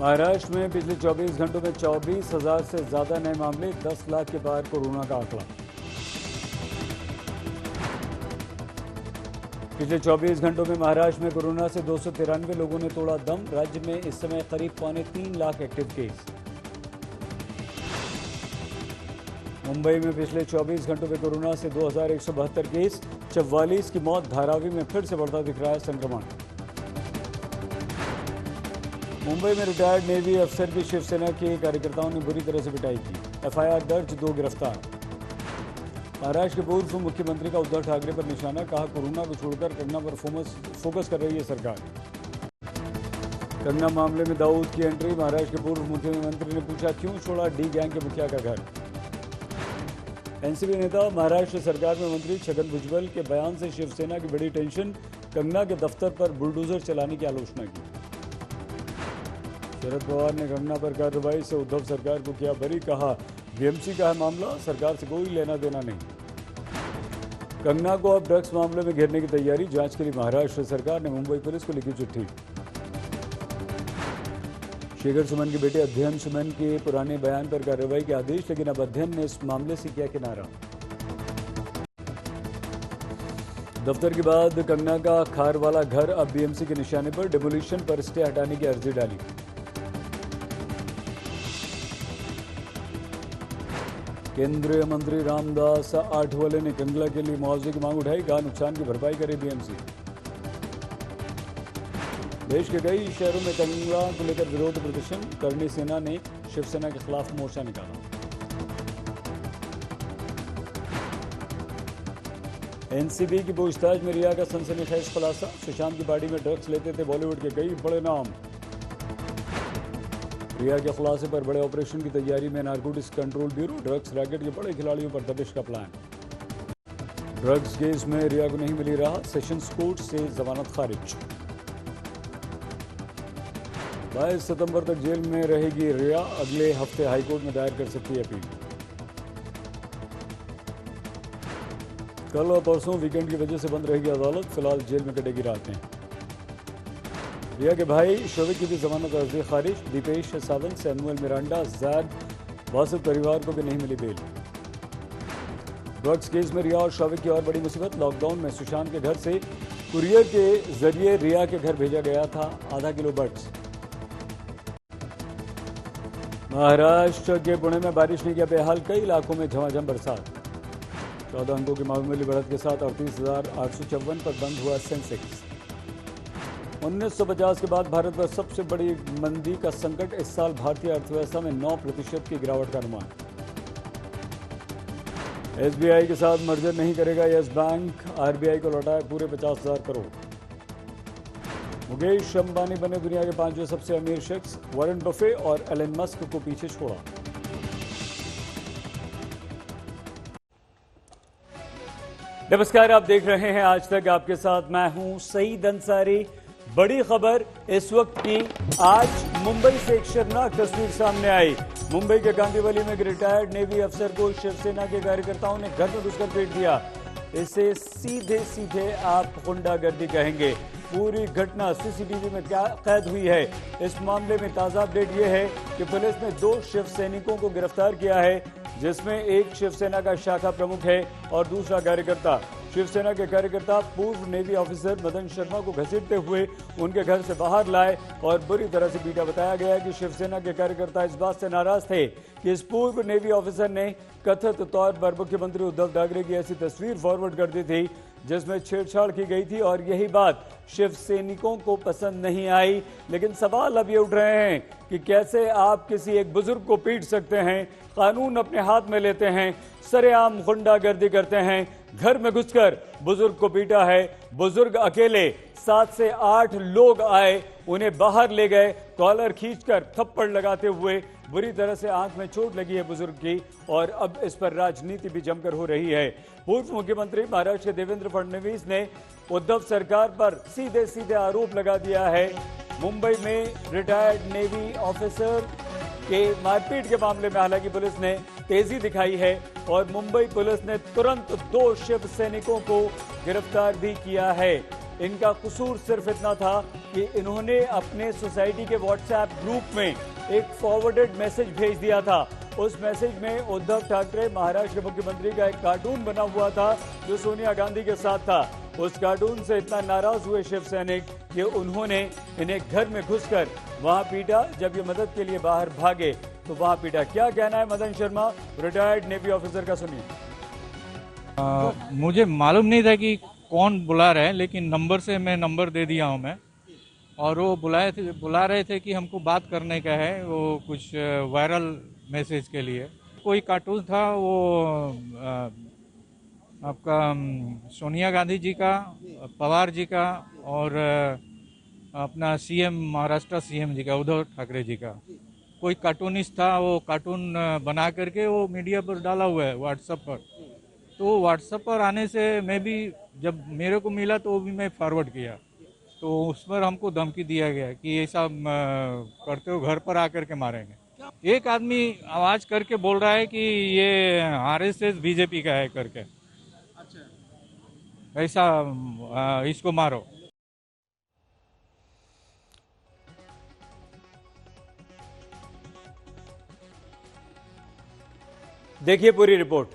महाराष्ट्र में पिछले 24 घंटों में 24,000 से ज्यादा नए मामले, 10 लाख के पार कोरोना का आंकड़ा। पिछले 24 घंटों में महाराष्ट्र में कोरोना से 293 लोगों ने तोड़ा दम। राज्य में इस समय करीब 3.25 लाख एक्टिव केस। मुंबई में पिछले 24 घंटों में कोरोना से 2,172 केस, 44 की मौत। धारावी में फिर से बढ़ता दिख रहा है संक्रमण। मुंबई में रिटायर्ड नेवी अफसर की शिवसेना के कार्यकर्ताओं ने बुरी तरह से पिटाई की। एफआईआर दर्ज, 2 गिरफ्तार। महाराष्ट्र के पूर्व मुख्यमंत्री का उद्धव ठाकरे पर निशाना, कहा कोरोना को छोड़कर कंगना पर फोकस कर रही है सरकार। कंगना मामले में दाऊद की एंट्री। महाराष्ट्र के पूर्व मुख्यमंत्री ने पूछा क्यों छोड़ा डी गैंग के मुखिया का घर। एनसीपी नेता महाराष्ट्र सरकार में मंत्री छगन भुजबल के बयान से शिवसेना की बड़ी टेंशन। कंगना के दफ्तर पर बुलडोजर चलाने की आलोचना की। शरद पवार ने कंगना पर कार्रवाई से उद्धव सरकार को किया बरी, कहा बीएमसी का है मामला, सरकार से कोई लेना देना नहीं। कंगना को अब ड्रग्स मामले में घेरने की तैयारी। जांच के लिए महाराष्ट्र सरकार ने मुंबई पुलिस को लिखी चिट्ठी। शेखर सुमन के बेटे अध्ययन सुमन के पुराने बयान पर कार्रवाई के आदेश, लेकिन अब अध्ययन ने इस मामले से किया किनारा। दफ्तर के बाद कंगना का खार वाला घर अब बीएमसी के निशाने पर। डिमोलिशन पर स्टे हटाने की अर्जी डाली। केंद्रीय मंत्री रामदास आठवले ने कंगला के लिए मुआवजे की मांग उठाई, कहा नुकसान की भरपाई करे बीएमसी। देश के कई शहरों में कंगला को लेकर विरोध प्रदर्शन। करणी सेना ने शिवसेना के खिलाफ मोर्चा निकाला। एनसीबी की पूछताछ में रिया का सनसनीखेज खुलासा। सुशांत की पार्टी में ड्रग्स लेते थे बॉलीवुड के कई बड़े नाम। रिया के खुलासे पर बड़े ऑपरेशन की तैयारी में narcotics control bureau. Drugs racket के बड़े खिलाड़ियों पर दबिश का प्लान। ड्रग्स केस में रिया को नहीं मिली राहत, सेशंस कोर्ट से जमानत खारिज। 22 सितंबर तक जेल में रहेगी रिया, अगले हफ्ते हाईकोर्ट में दायर कर सकती है अपील। कल और परसों वीकेंड की वजह से बंद रहेगी अदालत, फिलहाल जेल में कटेगी रातें। रिया के भाई शोविक की भी जमानत अर्जी खारिज। दीपेश सावंत, सैमुअल मिरांडा, जैद वासिफ परिवार को भी नहीं मिली बेल। ड्रग्स केस में रिया और शोविक की और बड़ी मुसीबत। लॉकडाउन में सुशांत के घर से कुरियर के जरिए रिया के घर भेजा गया था आधा किलो बड्स। महाराष्ट्र के पुणे में बारिश ने किया बेहाल, कई इलाकों में झमाझम बरसात। 14 अंकों की मामूली बढ़त के साथ 38,854 पर बंद हुआ सेंसेक्स। 1950 के बाद भारत पर सबसे बड़ी मंदी का संकट। इस साल भारतीय अर्थव्यवस्था में 9% की गिरावट का अनुमान। एसबीआई के साथ मर्जर नहीं करेगा यस बैंक। आरबीआई को लौटाया पूरे 50,000 करोड़। मुकेश अंबानी बने दुनिया के 5वें सबसे अमीर शख्स। वॉरेन बफे और एलन मस्क को पीछे छोड़ा। नमस्कार, आप देख रहे हैं आज तक, आपके साथ मैं हूं सईद अंसारी। बड़ी खबर इस वक्त की। आज मुंबई से एक शर्मनाक तस्वीर सामने आई। मुंबई के गांधीवली में एक रिटायर्ड नेवी अफसर को शिवसेना के कार्यकर्ताओं ने घर में घुसकर पीट दिया। इसे सीधे सीधे आप गुंडागर्दी कहेंगे। पूरी घटना सीसीटीवी में कैद हुई है। इस मामले में ताजा अपडेट यह है कि पुलिस ने 2 शिव सैनिकों को गिरफ्तार किया है, जिसमें एक शिवसेना का शाखा प्रमुख है और दूसरा कार्यकर्ता। शिवसेना के कार्यकर्ता पूर्व नेवी ऑफिसर मदन शर्मा को घसीटते हुए उनके घर से बाहर लाए और बुरी तरह से पीटा। बताया गया कि शिवसेना के कार्यकर्ता इस बात से नाराज थे कि इस पूर्व नेवी ऑफिसर ने कथित तौर पर मुख्यमंत्री उद्धव ठाकरे की ऐसी तस्वीर फॉरवर्ड कर दी थी जिसमें छेड़छाड़ की गई थी और यही बात शिव सैनिकों को पसंद नहीं आई। लेकिन सवाल अब ये उठ रहे हैं कि कैसे आप किसी एक बुजुर्ग को पीट सकते हैं, कानून अपने हाथ में लेते हैं, सरेआम गुंडागर्दी करते हैं। घर में घुसकर बुजुर्ग को पीटा है। बुजुर्ग अकेले, 7 से 8 लोग आए, उन्हें बाहर ले गए, कॉलर खींचकर थप्पड़ लगाते हुए। बुरी तरह से आंख में चोट लगी है बुजुर्ग की और अब इस पर राजनीति भी जमकर हो रही है। पूर्व मुख्यमंत्री महाराष्ट्र के देवेंद्र फडणवीस ने उद्धव सरकार पर सीधे सीधे आरोप लगा दिया है। मुंबई में रिटायर्ड नेवी ऑफिसर के मारपीट के मामले में हालांकि पुलिस ने तेजी दिखाई है और मुंबई पुलिस ने तुरंत 2 शिव सैनिकों को गिरफ्तार भी किया है। इनका कसूर सिर्फ इतना था कि इन्होंने अपने सोसाइटी के व्हाट्सएप ग्रुप में एक फॉरवर्डेड मैसेज भेज दिया था। उस मैसेज में उद्धव ठाकरे महाराष्ट्र के मुख्यमंत्री का एक कार्टून बना हुआ था जो सोनिया गांधी के साथ था। उस कार्टून से इतना नाराज हुए शिव सैनिक कि उन्होंने इन्हें घर में घुसकर वहां पीटा। जब ये मदद के लिए बाहर भागे तो वहां पीटा। क्या कहना है Madan Sharma, retired navy officer का, सुनिए। मुझे मालूम नहीं था कि कौन बुला रहे हैं, लेकिन नंबर से मैं नंबर दे दिया हूं मैं, और वो बुला रहे थे कि हमको बात करने का है, वो कुछ वायरल मैसेज के लिए। कोई कार्टून था वो आपका सोनिया गांधी जी का, पवार जी का और अपना सीएम, महाराष्ट्र सीएम जी का, उद्धव ठाकरे जी का। कोई कार्टूनिस्ट था, वो कार्टून बना करके वो मीडिया पर डाला हुआ है व्हाट्सएप पर। तो व्हाट्सएप पर आने से मैं भी, जब मेरे को मिला तो वो भी मैं फॉरवर्ड किया, तो उस पर हमको धमकी दिया गया कि ऐसा करते हो घर पर आकर के मारेंगे। एक आदमी आवाज करके बोल रहा है कि ये आरएसएस बीजेपी का है करके, ऐसा इसको मारो। देखिए पूरी रिपोर्ट।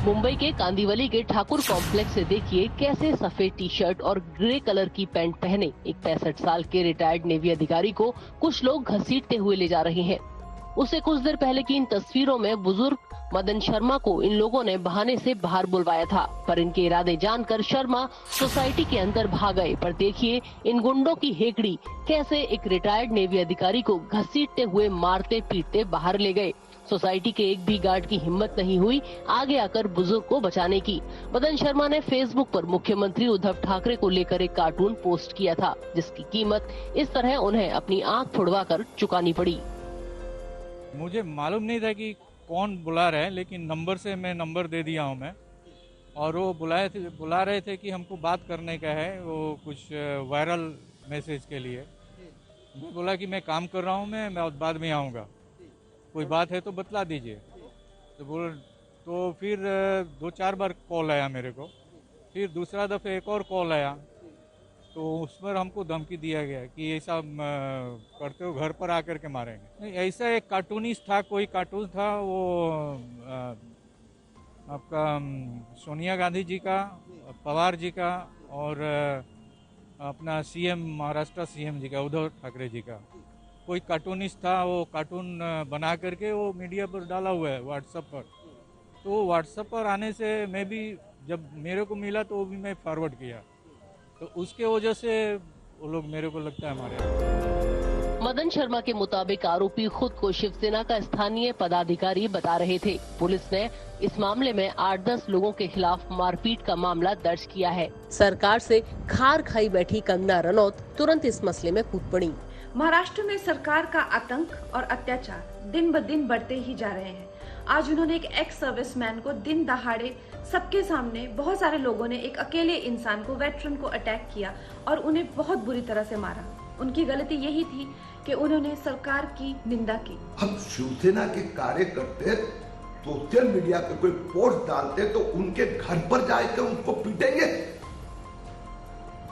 मुंबई के कांदिवली के ठाकुर कॉम्प्लेक्स से देखिए कैसे सफेद टी शर्ट और ग्रे कलर की पैंट पहने एक 65 साल के रिटायर्ड नेवी अधिकारी को कुछ लोग घसीटते हुए ले जा रहे हैं। उससे कुछ देर पहले की इन तस्वीरों में बुजुर्ग मदन शर्मा को इन लोगों ने बहाने से बाहर बुलवाया था, पर इनके इरादे जानकर शर्मा सोसाइटी के अंदर भाग गए। पर देखिए इन गुंडों की हेकड़ी कैसे एक रिटायर्ड नेवी अधिकारी को घसीटते हुए मारते पीटते बाहर ले गए। सोसाइटी के एक भी गार्ड की हिम्मत नहीं हुई आगे आकर बुजुर्ग को बचाने की। मदन शर्मा ने फेसबुक पर मुख्यमंत्री उद्धव ठाकरे को लेकर एक कार्टून पोस्ट किया था, जिसकी कीमत इस तरह उन्हें अपनी आंख फुड़वाकर चुकानी पड़ी। मुझे मालूम नहीं था कि कौन बुला रहे हैं, लेकिन नंबर से मैं नंबर दे दिया हूं मैं, और वो बुला रहे थे कि हमको बात करने का है, वो कुछ वायरल मैसेज के लिए। मैं बोला कि मैं काम कर रहा हूं, मैं बाद में आऊँगा, कोई बात है तो बतला दीजिए। तो फिर 2-4 बार कॉल आया मेरे को, फिर दूसरा दफ़े एक और कॉल आया, तो उस पर हमको धमकी दिया गया कि ऐसा करते हो घर पर आकर के मारेंगे। नहीं, ऐसा एक कार्टूनिस्ट था, कोई कार्टून था, वो आपका सोनिया गांधी जी का, पवार जी का और अपना सीएम, महाराष्ट्र सीएम जी का, उद्धव ठाकरे जी का। कोई कार्टूनिस्ट था, वो कार्टून बना करके वो मीडिया पर डाला हुआ है व्हाट्सएप पर। तो व्हाट्सएप पर आने से मैं भी, जब मेरे को मिला तो वो भी मैं फॉरवर्ड किया, तो उसके वजह से वो लोग, मेरे को लगता है, हमारे। मदन शर्मा के मुताबिक आरोपी खुद को शिवसेना का स्थानीय पदाधिकारी बता रहे थे। पुलिस ने इस मामले में 8-10 लोगों के खिलाफ मारपीट का मामला दर्ज किया है। सरकार से खार खाई बैठी कंगना रनौत तुरंत इस मसले में कूद पड़ी। महाराष्ट्र में सरकार का आतंक और अत्याचार दिन ब दिन बढ़ते ही जा रहे हैं। आज उन्होंने एक एक्स सर्विसमैन को दिन दहाड़े सबके सामने, बहुत सारे लोगों ने एक अकेले इंसान को, वेटरन को अटैक किया और उन्हें बहुत बुरी तरह से मारा। उनकी गलती यही थी कि उन्होंने सरकार की निंदा की। हम शिवसेना के कार्यकर्ते सोशल मीडिया पे कोई पोस्ट डालते तो उनके घर पर जाकर उनको पीटेंगे।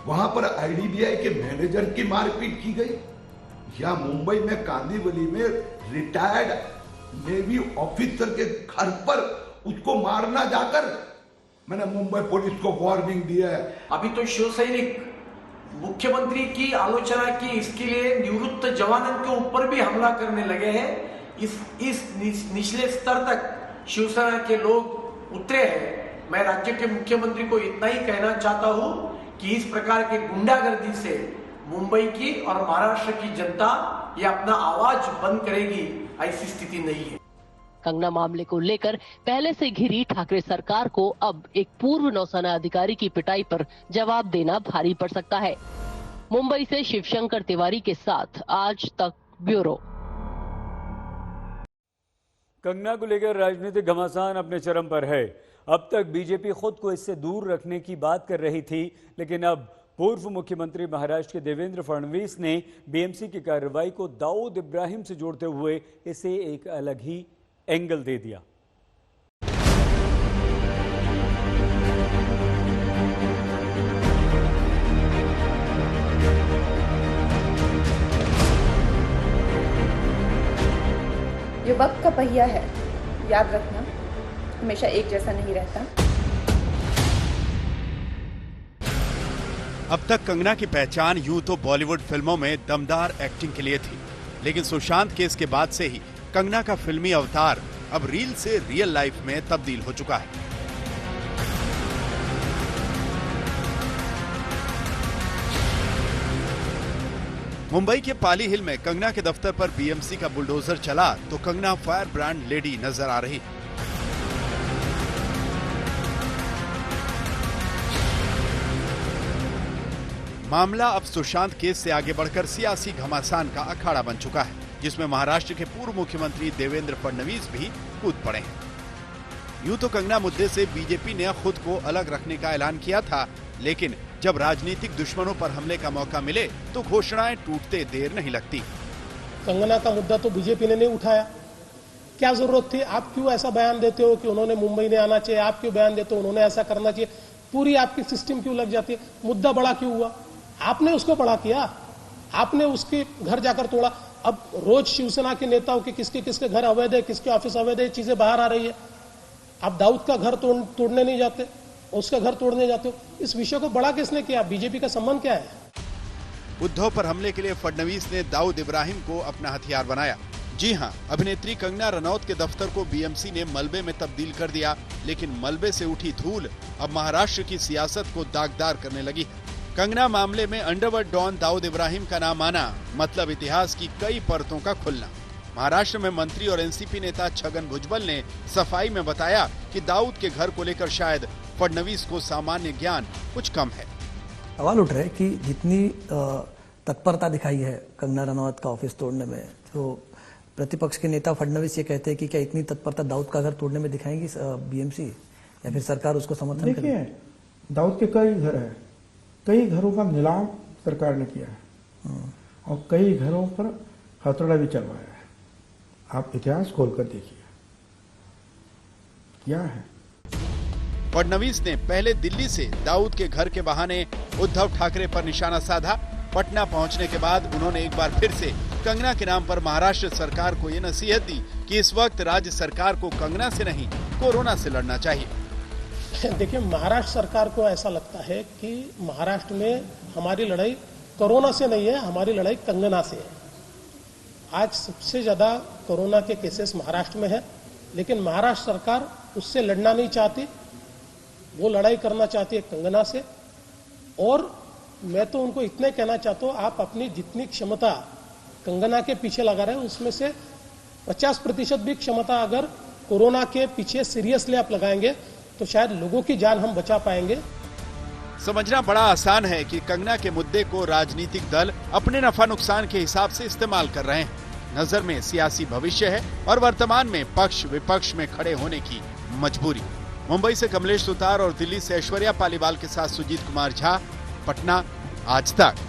वहां पर आईडीबीआई के मैनेजर की मारपीट की गई, या मुंबई में कांदिवली में रिटायर्ड नेवी ऑफिसर के घर पर उसको मारना जाकर, मैंने मुंबई पुलिस को वार्निंग दिया है। अभी तो शिवसैनिक मुख्यमंत्री की आलोचना की, इसके लिए निवृत्त जवानों के ऊपर भी हमला करने लगे हैं। इस निचले स्तर तक शिवसेना के लोग उतरे हैं। मैं राज्य के मुख्यमंत्री को इतना ही कहना चाहता हूं कि इस प्रकार के गुंडागर्दी से मुंबई की और महाराष्ट्र की जनता ये अपना आवाज बंद करेगी, ऐसी स्थिति नहीं है। कंगना मामले को लेकर पहले से घिरी ठाकरे सरकार को अब एक पूर्व नौसेना अधिकारी की पिटाई पर जवाब देना भारी पड़ सकता है। मुंबई से शिवशंकर तिवारी के साथ आज तक ब्यूरो। कंगना को लेकर राजनीतिक घमासान अपने चरम पर है। अब तक बीजेपी खुद को इससे दूर रखने की बात कर रही थी, लेकिन अब पूर्व मुख्यमंत्री महाराष्ट्र के देवेंद्र फडणवीस ने बीएमसी की कार्रवाई को दाऊद इब्राहिम से जोड़ते हुए इसे एक अलग ही एंगल दे दिया। ये वक्त का पहिया है, याद रखना, हमेशा एक जैसा नहीं रहता। अब तक कंगना की पहचान यूं तो बॉलीवुड फिल्मों में दमदार एक्टिंग के लिए थी, लेकिन सुशांत केस के बाद से ही कंगना का फिल्मी अवतार अब रील से रियल लाइफ में तब्दील हो चुका है। मुंबई के पाली हिल में कंगना के दफ्तर पर बीएमसी का बुलडोजर चला तो कंगना फायर ब्रांड लेडी नजर आ रही। मामला अब सुशांत केस से आगे बढ़कर सियासी घमासान का अखाड़ा बन चुका है, जिसमें महाराष्ट्र के पूर्व मुख्यमंत्री देवेंद्र फडणवीस भी कूद पड़े हैं। यूं तो कंगना मुद्दे से बीजेपी ने खुद को अलग रखने का ऐलान किया था, लेकिन जब राजनीतिक दुश्मनों पर हमले का मौका मिले तो घोषणाएं टूटते देर नहीं लगती। कंगना का मुद्दा तो बीजेपी ने नहीं उठाया, क्या जरूरत थी? आप क्यों ऐसा बयान देते हो कि उन्होंने मुंबई नहीं आना चाहिए? आप क्यों बयान देते हो उन्होंने ऐसा करना चाहिए? पूरी आपकी सिस्टम क्यों लग जाती है? मुद्दा बड़ा क्यों हुआ? आपने उसको बड़ा किया, आपने उसके घर जाकर तोड़ा। अब रोज शिवसेना के नेताओं के किसके किसके घर अवैध है, किसके ऑफिस अवैध है, चीजें बाहर आ रही है। आप दाऊद का घर तोड़ने नहीं जाते, उसका घर तोड़ने जाते हो। इस विषय को बड़ा किसने किया? बीजेपी का संबंध क्या है? उद्धव पर हमले के लिए फडणवीस ने दाऊद इब्राहिम को अपना हथियार बनाया। जी हां, अभिनेत्री कंगना रनौत के दफ्तर को बीएमसी ने मलबे में तब्दील कर दिया, लेकिन मलबे से उठी धूल अब महाराष्ट्र की सियासत को दागदार करने लगी। कंगना मामले में अंडरवर्ल्ड डॉन दाऊद इब्राहिम का नाम आना मतलब इतिहास की कई परतों का खुलना। महाराष्ट्र में मंत्री और एनसीपी नेता छगन भुजबल ने सफाई में बताया कि दाऊद के घर को लेकर शायद फडणवीस को सामान्य ज्ञान कुछ कम है। सवाल उठ रहे कि जितनी तत्परता दिखाई है कंगना रनौत का ऑफिस तोड़ने में, तो प्रतिपक्ष के नेता फडणवीस ये कहते हैं कि क्या इतनी तत्परता दाऊद का घर तोड़ने में दिखाएंगी बीएमसी, या फिर सरकार उसको समर्थन करेगी? देखिए, दाऊद के कई घर है, कई घरों का नीलाम सरकार ने किया है और कई घरों पर हथौड़ा भी चलवाया है। आप इतिहास खोलकर देखिए क्या है। फडणवीस ने पहले दिल्ली से दाऊद के घर के बहाने उद्धव ठाकरे पर निशाना साधा। पटना पहुंचने के बाद उन्होंने एक बार फिर से कंगना के नाम पर महाराष्ट्र सरकार को ये नसीहत दी कि इस वक्त राज्य सरकार को कंगना से नहीं कोरोना से लड़ना चाहिए। देखिए, महाराष्ट्र सरकार को ऐसा लगता है कि महाराष्ट्र में हमारी लड़ाई कोरोना से नहीं है, हमारी लड़ाई कंगना से है। आज सबसे ज्यादा कोरोना के केसेस महाराष्ट्र में है, लेकिन महाराष्ट्र सरकार उससे लड़ना नहीं चाहती, वो लड़ाई करना चाहती है कंगना से। और मैं तो उनको इतने कहना चाहता हूँ, आप अपनी जितनी क्षमता कंगना के पीछे लगा रहे हैं उसमें से 50% भी क्षमता अगर कोरोना के पीछे सीरियसली आप लगाएंगे तो शायद लोगों की जान हम बचा पाएंगे। समझना बड़ा आसान है कि कंगना के मुद्दे को राजनीतिक दल अपने नफा नुकसान के हिसाब से इस्तेमाल कर रहे हैं। नजर में सियासी भविष्य है और वर्तमान में पक्ष विपक्ष में खड़े होने की मजबूरी। मुंबई से कमलेश सुतार और दिल्ली से ऐश्वर्या पालीवाल के साथ सुजीत कुमार झा, पटना, आज तक।